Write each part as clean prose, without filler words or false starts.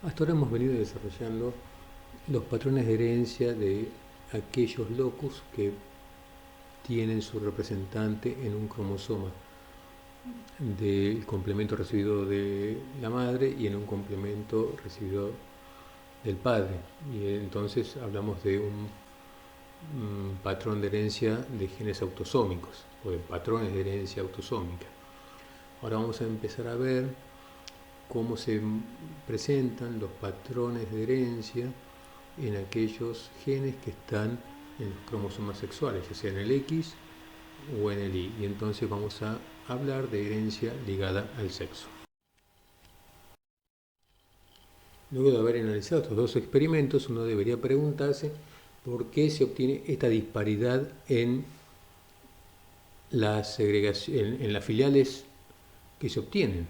Hasta ahora hemos venido desarrollando los patrones de herencia de aquellos locus que tienen su representante en un cromosoma del complemento recibido de la madre y en un complemento recibido del padre. Y entonces hablamos de un patrón de herencia de genes autosómicos o de patrones de herencia autosómica. Ahora vamos a empezar a ver cómo se presentan los patrones de herencia en aquellos genes que están en los cromosomas sexuales, ya sea en el X o en el Y. Y entonces vamos a hablar de herencia ligada al sexo. Luego de haber analizado estos dos experimentos, uno debería preguntarse por qué se obtiene esta disparidad en las filiales que se obtienen.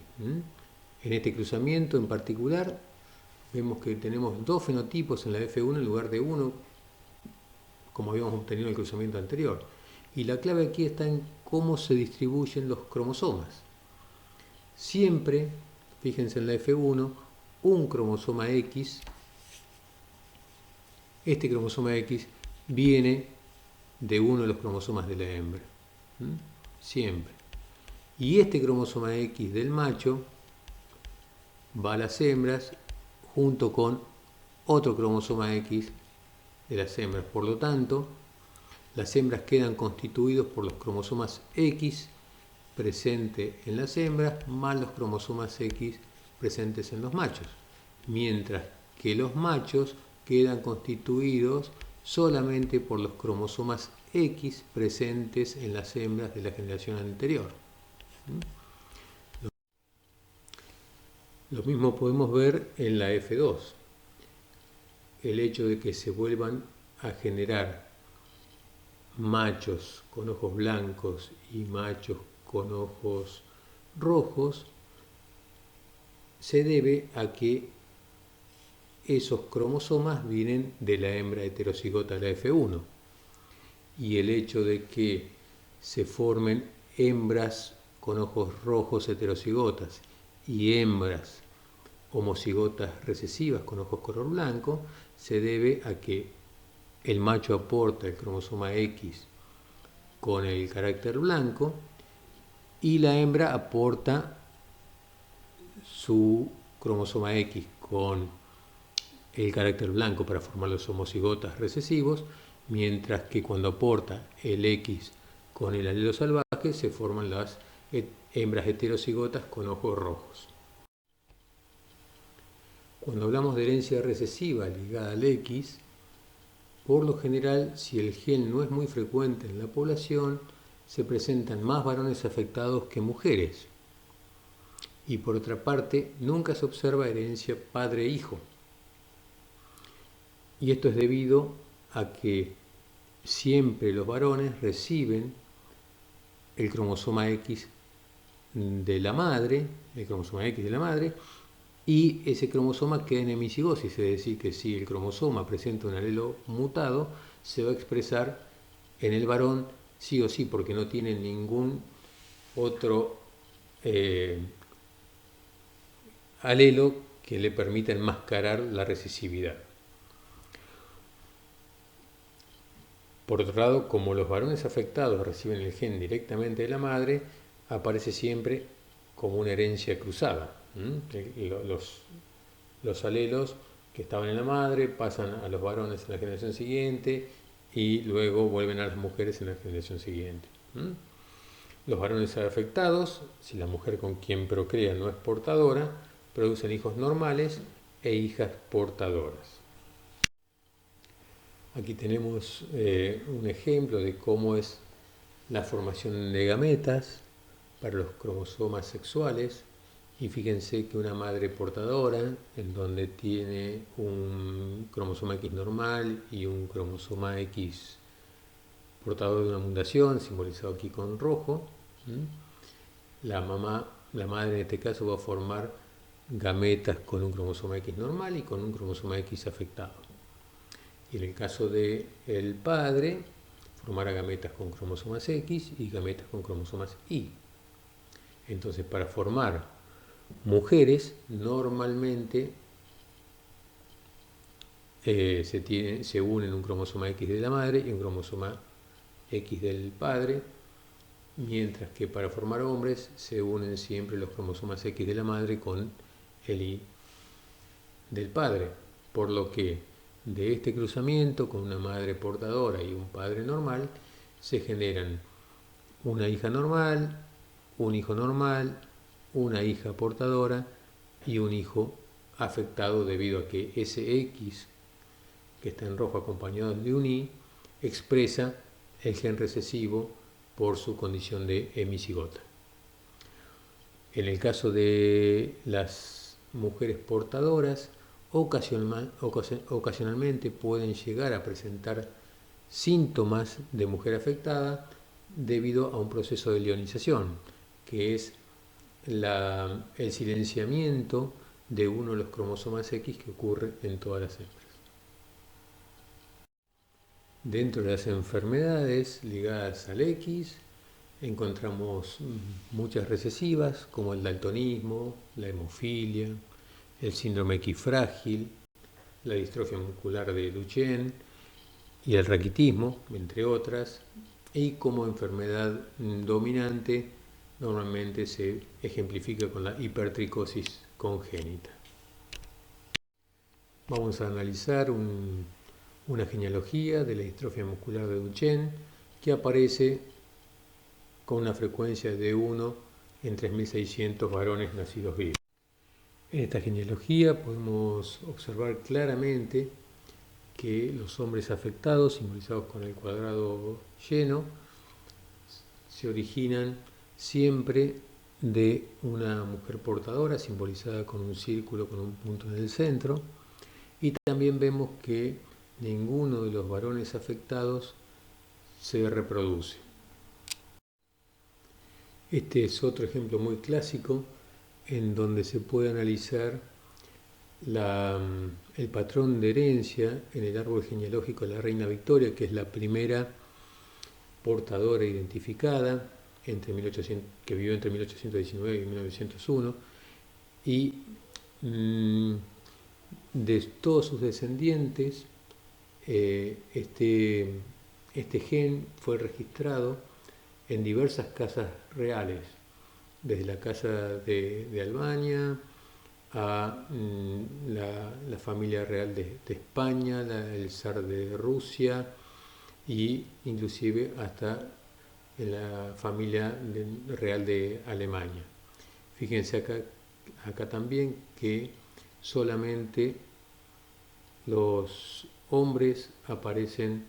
En este cruzamiento en particular, vemos que tenemos dos fenotipos en la F1 en lugar de uno, como habíamos obtenido en el cruzamiento anterior. Y la clave aquí está en cómo se distribuyen los cromosomas. Siempre, fíjense en la F1, un cromosoma X, este cromosoma X viene de uno de los cromosomas de la hembra. Siempre. Y este cromosoma X del macho va a las hembras junto con otro cromosoma X de las hembras. Por lo tanto, las hembras quedan constituidos por los cromosomas X presentes en las hembras más los cromosomas X presentes en los machos, mientras que los machos quedan constituidos solamente por los cromosomas X presentes en las hembras de la generación anterior. Lo mismo podemos ver en la F2. El hecho de que se vuelvan a generar machos con ojos blancos y machos con ojos rojos se debe a que esos cromosomas vienen de la hembra heterocigota de la F1 y el hecho de que se formen hembras con ojos rojos heterocigotas y hembras homocigotas recesivas con ojos color blanco se debe a que el macho aporta el cromosoma X con el carácter blanco y la hembra aporta su cromosoma X con el carácter blanco para formar los homocigotas recesivos, mientras que cuando aporta el X con el alelo salvaje se forman las hembras heterocigotas con ojos rojos. Cuando hablamos de herencia recesiva ligada al X, por lo general, si el gen no es muy frecuente en la población, se presentan más varones afectados que mujeres. Y por otra parte, nunca se observa herencia padre-hijo. Y esto es debido a que siempre los varones reciben el cromosoma X de la madre, y ese cromosoma queda en hemicigosis, es decir, que si el cromosoma presenta un alelo mutado, se va a expresar en el varón sí o sí, porque no tiene ningún otro alelo que le permita enmascarar la recesividad. Por otro lado, como los varones afectados reciben el gen directamente de la madre, aparece siempre como una herencia cruzada. Los alelos que estaban en la madre pasan a los varones en la generación siguiente y luego vuelven a las mujeres en la generación siguiente. Los varones afectados, si la mujer con quien procrea no es portadora, producen hijos normales e hijas portadoras. Aquí tenemos un ejemplo de cómo es la formación de gametas para los cromosomas sexuales. Y fíjense que una madre portadora, en donde tiene un cromosoma X normal y un cromosoma X portador de una mutación, simbolizado aquí con rojo, la madre en este caso va a formar gametas con un cromosoma X normal y con un cromosoma X afectado. Y en el caso del padre, formará gametas con cromosomas X y gametas con cromosomas Y. Entonces, para formar mujeres, normalmente se unen un cromosoma X de la madre y un cromosoma X del padre, mientras que para formar hombres se unen siempre los cromosomas X de la madre con el Y del padre, por lo que de este cruzamiento con una madre portadora y un padre normal se generan una hija normal, un hijo normal, una hija portadora y un hijo afectado, debido a que ese X que está en rojo acompañado de un Y expresa el gen recesivo por su condición de hemicigota. En el caso de las mujeres portadoras, ocasionalmente pueden llegar a presentar síntomas de mujer afectada debido a un proceso de leonización, que es el silenciamiento de uno de los cromosomas X que ocurre en todas las hembras. Dentro de las enfermedades ligadas al X encontramos muchas recesivas como el daltonismo, la hemofilia, el síndrome X frágil, la distrofia muscular de Duchenne y el raquitismo, entre otras, y como enfermedad dominante normalmente se ejemplifica con la hipertricosis congénita. Vamos a analizar una genealogía de la distrofia muscular de Duchenne que aparece con una frecuencia de 1 en 3.600 varones nacidos vivos. En esta genealogía podemos observar claramente que los hombres afectados, simbolizados con el cuadrado lleno, se originan siempre de una mujer portadora, simbolizada con un círculo con un punto en el centro, y también vemos que ninguno de los varones afectados se reproduce. Este es otro ejemplo muy clásico en donde se puede analizar el patrón de herencia en el árbol genealógico de la reina Victoria, que es la primera portadora identificada que vivió entre 1819 y 1901, y de todos sus descendientes este gen fue registrado en diversas casas reales, desde la casa de Albania a la familia real de España, el zar de Rusia, y inclusive hasta en la familia real de Alemania. Fíjense acá también que solamente los hombres aparecen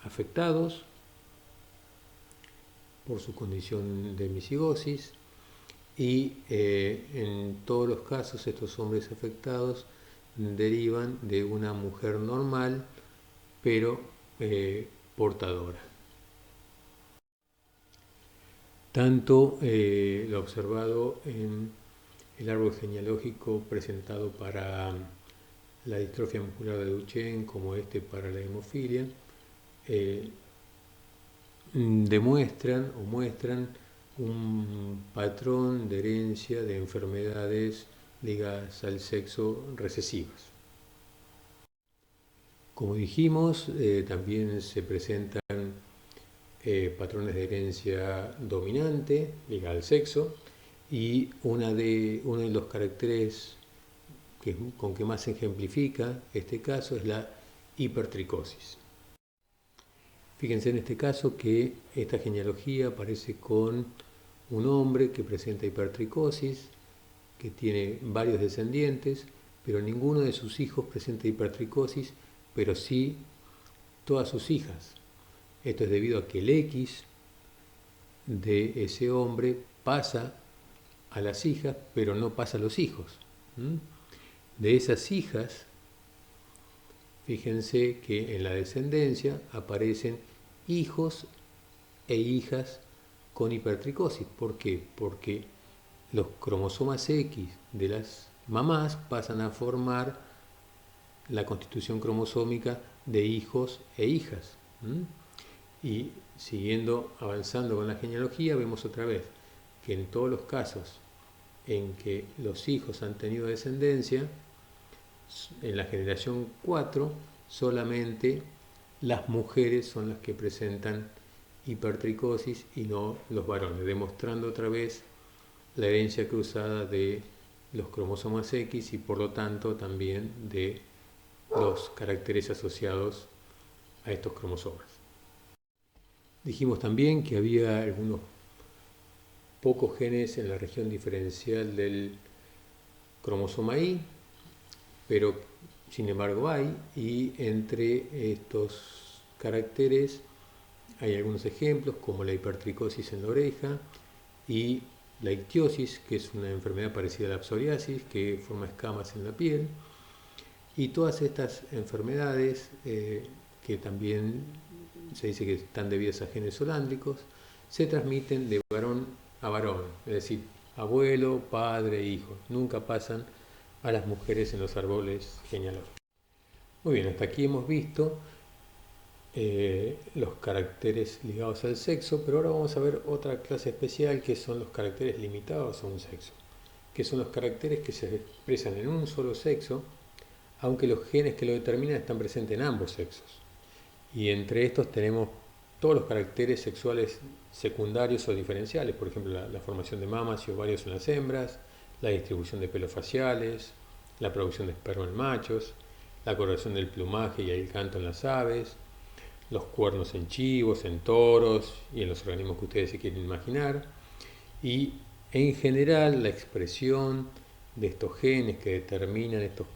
afectados por su condición de hemicigosis, y en todos los casos estos hombres afectados derivan de una mujer normal pero portadora. Tanto lo observado en el árbol genealógico presentado para la distrofia muscular de Duchenne como para la hemofilia muestran un patrón de herencia de enfermedades ligadas al sexo recesivas. Como dijimos, también se presentan patrones de herencia dominante ligada al sexo, y uno de los caracteres con que más se ejemplifica este caso es la hipertricosis. Fíjense en este caso que esta genealogía aparece con un hombre que presenta hipertricosis, que tiene varios descendientes, pero ninguno de sus hijos presenta hipertricosis, pero sí todas sus hijas. Esto es debido a que el X de ese hombre pasa a las hijas, pero no pasa a los hijos. De esas hijas, fíjense que en la descendencia aparecen hijos e hijas con hipertricosis. ¿Por qué? Porque los cromosomas X de las mamás pasan a formar la constitución cromosómica de hijos e hijas. Y siguiendo avanzando con la genealogía, vemos otra vez que en todos los casos en que los hijos han tenido descendencia, en la generación 4 solamente las mujeres son las que presentan hipertricosis y no los varones, demostrando otra vez la herencia cruzada de los cromosomas X y por lo tanto también de los caracteres asociados a estos cromosomas. Dijimos también que había algunos pocos genes en la región diferencial del cromosoma Y, pero sin embargo hay, y entre estos caracteres hay algunos ejemplos como la hipertricosis en la oreja y la ictiosis, que es una enfermedad parecida a la psoriasis, que forma escamas en la piel. Y todas estas enfermedades, que también se dice que están debidas a genes holándricos, se transmiten de varón a varón, es decir, abuelo, padre, hijo. Nunca pasan a las mujeres en los árboles genealógicos. Muy bien, hasta aquí hemos visto los caracteres ligados al sexo, pero ahora vamos a ver otra clase especial que son los caracteres limitados a un sexo, que son los caracteres que se expresan en un solo sexo, aunque los genes que lo determinan están presentes en ambos sexos. Y entre estos tenemos todos los caracteres sexuales secundarios o diferenciales, por ejemplo, la formación de mamas y ovarios en las hembras, la distribución de pelos faciales, la producción de esperma en machos, la coloración del plumaje y el canto en las aves, los cuernos en chivos, en toros y en los organismos que ustedes se quieren imaginar, y en general la expresión de estos genes que determinan estos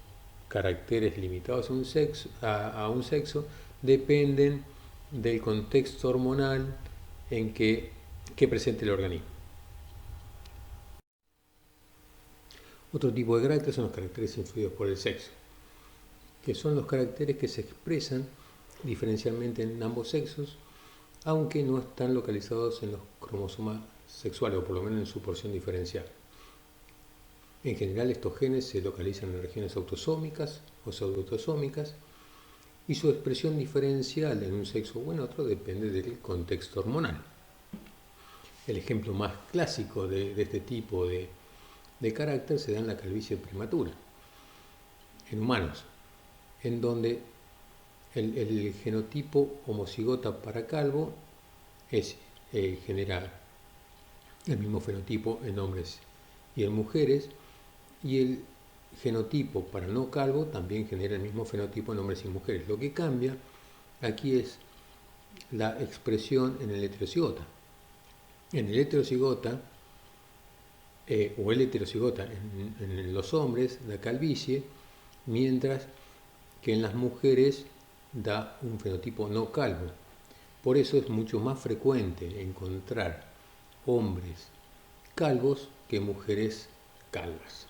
caracteres limitados a un sexo dependen del contexto hormonal en que presente el organismo. Otro tipo de caracteres son los caracteres influidos por el sexo, que son los caracteres que se expresan diferencialmente en ambos sexos, aunque no están localizados en los cromosomas sexuales, o por lo menos en su porción diferencial. En general, estos genes se localizan en regiones autosómicas o pseudoautosómicas, y su expresión diferencial en un sexo o en otro depende del contexto hormonal. El ejemplo más clásico de este tipo de carácter se da en la calvicie prematura, en humanos, en donde el genotipo homocigota para calvo genera el mismo fenotipo en hombres y en mujeres, y el genotipo para no calvo también genera el mismo fenotipo en hombres y mujeres. Lo que cambia aquí es la expresión en el heterocigota. En el heterocigota, o el heterocigota en los hombres da calvicie, mientras que en las mujeres da un fenotipo no calvo. Por eso es mucho más frecuente encontrar hombres calvos que mujeres calvas.